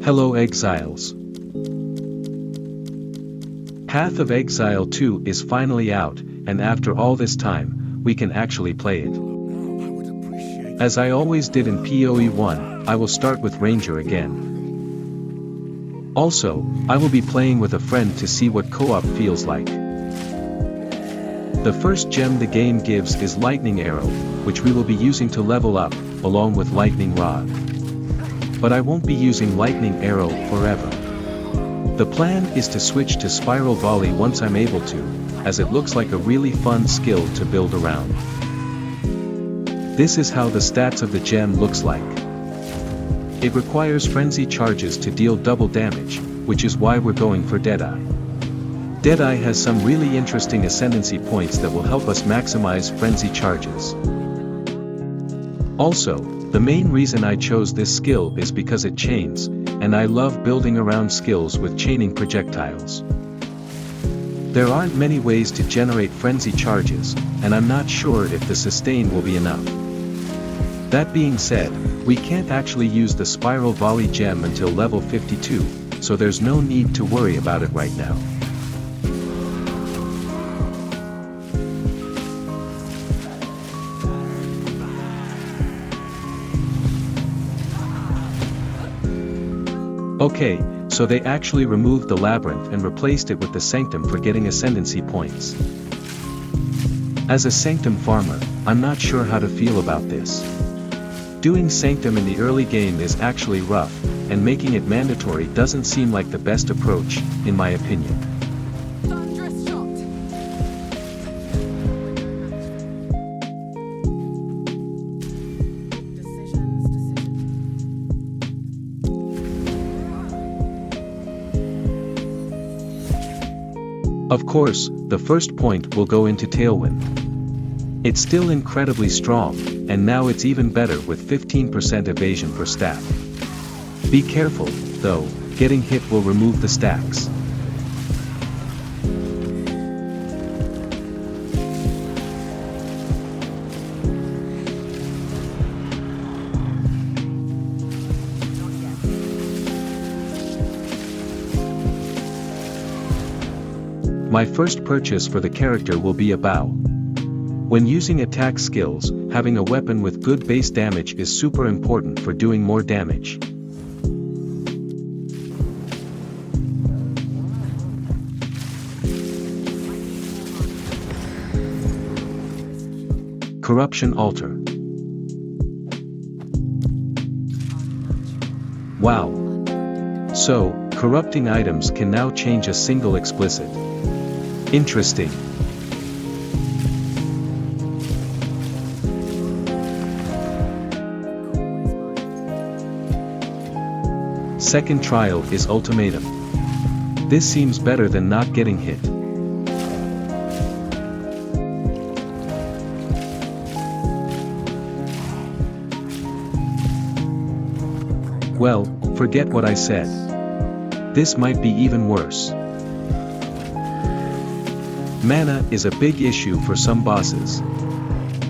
Hello Exiles. Path of Exile 2 is finally out, and after all this time, we can actually play it. As I always did in PoE 1, I will start with Ranger again. Also, I will be playing with a friend to see what co-op feels like. The first gem the game gives is Lightning Arrow, which we will be using to level up, along with Lightning Rod. But I won't be using Lightning Arrow forever. The plan is to switch to Spiral Volley once I'm able to, as it looks like a really fun skill to build around. This is how the stats of the gem looks like. It requires frenzy charges to deal double damage, which is why we're going for Deadeye. Deadeye has some really interesting Ascendancy points that will help us maximize frenzy charges. Also, the main reason I chose this skill is because it chains, and I love building around skills with chaining projectiles. There aren't many ways to generate frenzy charges, and I'm not sure if the sustain will be enough. That being said, we can't actually use the Spiral Volley gem until level 52, so there's no need to worry about it right now. Okay, so they actually removed the Labyrinth and replaced it with the Sanctum for getting Ascendancy points. As a Sanctum farmer, I'm not sure how to feel about this. Doing Sanctum in the early game is actually rough, and making it mandatory doesn't seem like the best approach, in my opinion. Of course, the first point will go into Tailwind. It's still incredibly strong, and now it's even better with 15% evasion per stack. Be careful, though, getting hit will remove the stacks. My first purchase for the character will be a bow. When using attack skills, having a weapon with good base damage is super important for doing more damage. Corruption Altar. Wow. So, corrupting items can now change a single explicit. Interesting. Second trial is Ultimatum. This seems better than not getting hit. Well, forget what I said. This might be even worse. Mana is a big issue for some bosses.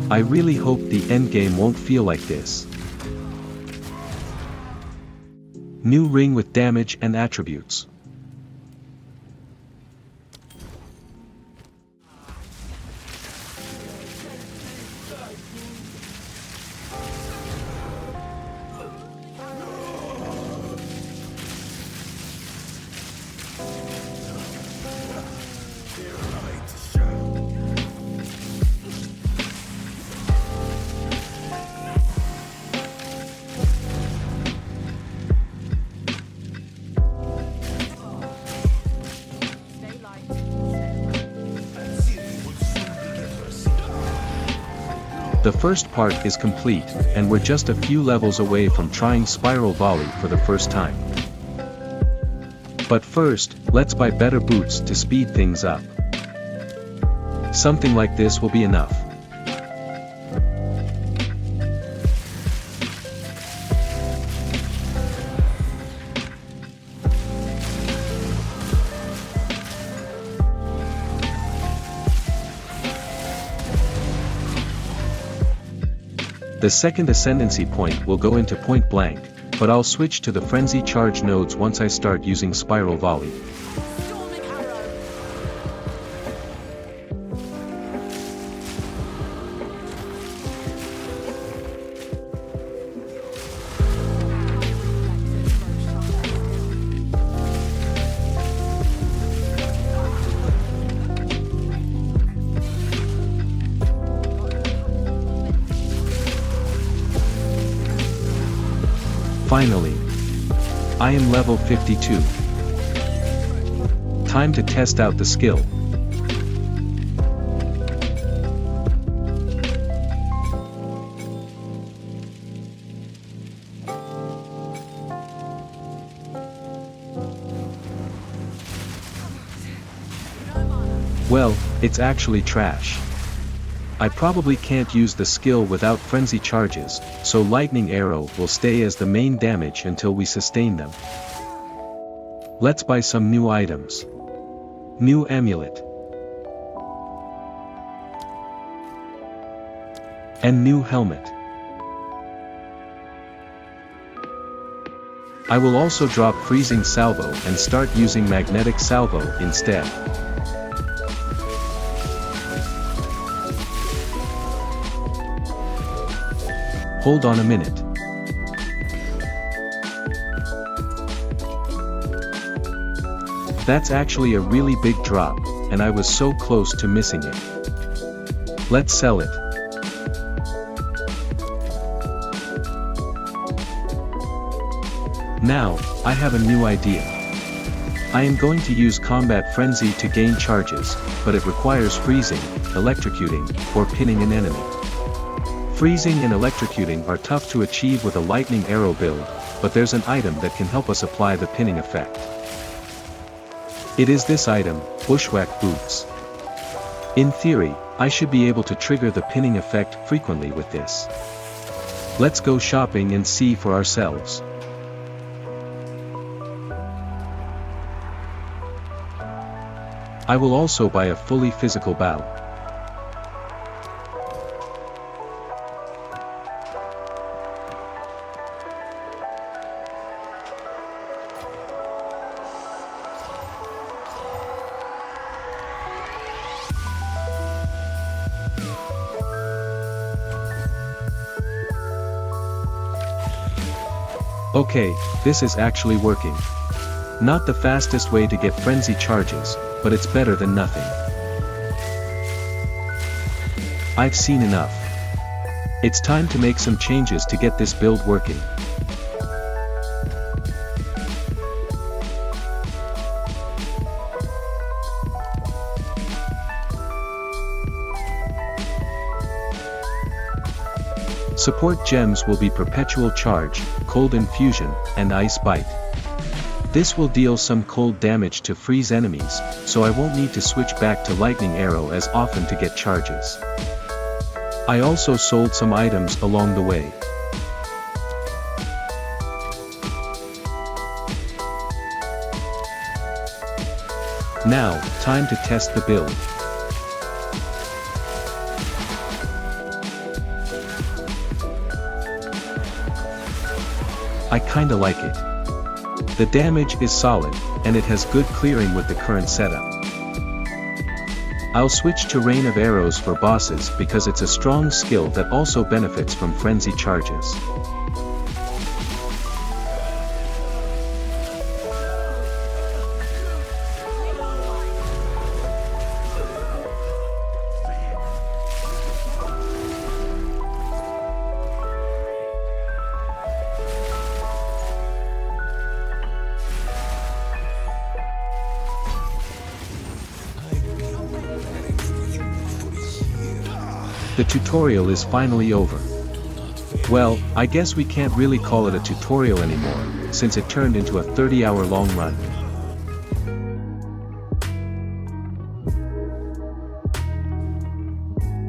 I really hope the endgame won't feel like this. New ring with damage and attributes. The first part is complete, and we're just a few levels away from trying Spiral Volley for the first time. But first, let's buy better boots to speed things up. Something like this will be enough. The second Ascendancy point will go into Point Blank, but I'll switch to the frenzy charge nodes once I start using spiral volley. Finally, I am level 52. Time to test out the skill. Well, it's actually trash. I probably can't use the skill without frenzy charges, so lightning arrow will stay as the main damage until we sustain them. Let's buy some new items. New amulet. And new helmet. I will also drop freezing salvo and start using magnetic salvo instead. Hold on a minute. That's actually a really big drop, and I was so close to missing it. Let's sell it. Now, I have a new idea. I am going to use Combat Frenzy to gain charges, but it requires freezing, electrocuting, or pinning an enemy. Freezing and electrocuting are tough to achieve with a lightning arrow build, but there's an item that can help us apply the pinning effect. It is this item, Bushwhack Boots. In theory, I should be able to trigger the pinning effect frequently with this. Let's go shopping and see for ourselves. I will also buy a fully physical bow. Okay, this is actually working. Not the fastest way to get frenzy charges, but it's better than nothing. I've seen enough. It's time to make some changes to get this build working. Support gems will be Perpetual Charge, Cold Infusion, and Ice Bite. This will deal some cold damage to freeze enemies, so I won't need to switch back to Lightning Arrow as often to get charges. I also sold some items along the way. Now, time to test the build. I kinda like it. The damage is solid, and it has good clearing with the current setup. I'll switch to Rain of Arrows for bosses because it's a strong skill that also benefits from frenzy charges. The tutorial is finally over. Well, I guess we can't really call it a tutorial anymore, since it turned into a 30-hour long run.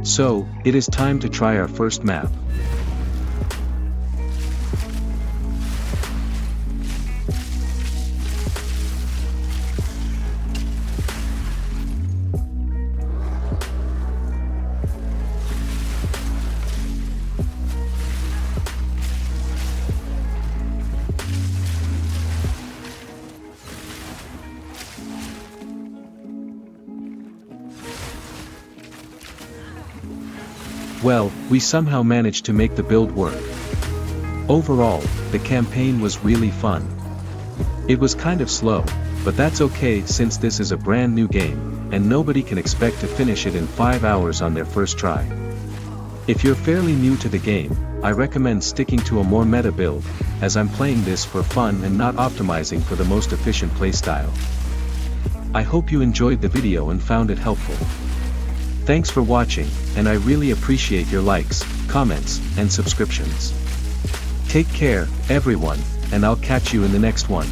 So, it is time to try our first map. Well, we somehow managed to make the build work. Overall, the campaign was really fun. It was kind of slow, but that's okay since this is a brand new game, and nobody can expect to finish it in 5 hours on their first try. If you're fairly new to the game, I recommend sticking to a more meta build, as I'm playing this for fun and not optimizing for the most efficient playstyle. I hope you enjoyed the video and found it helpful. Thanks for watching, and I really appreciate your likes, comments, and subscriptions. Take care, everyone, and I'll catch you in the next one.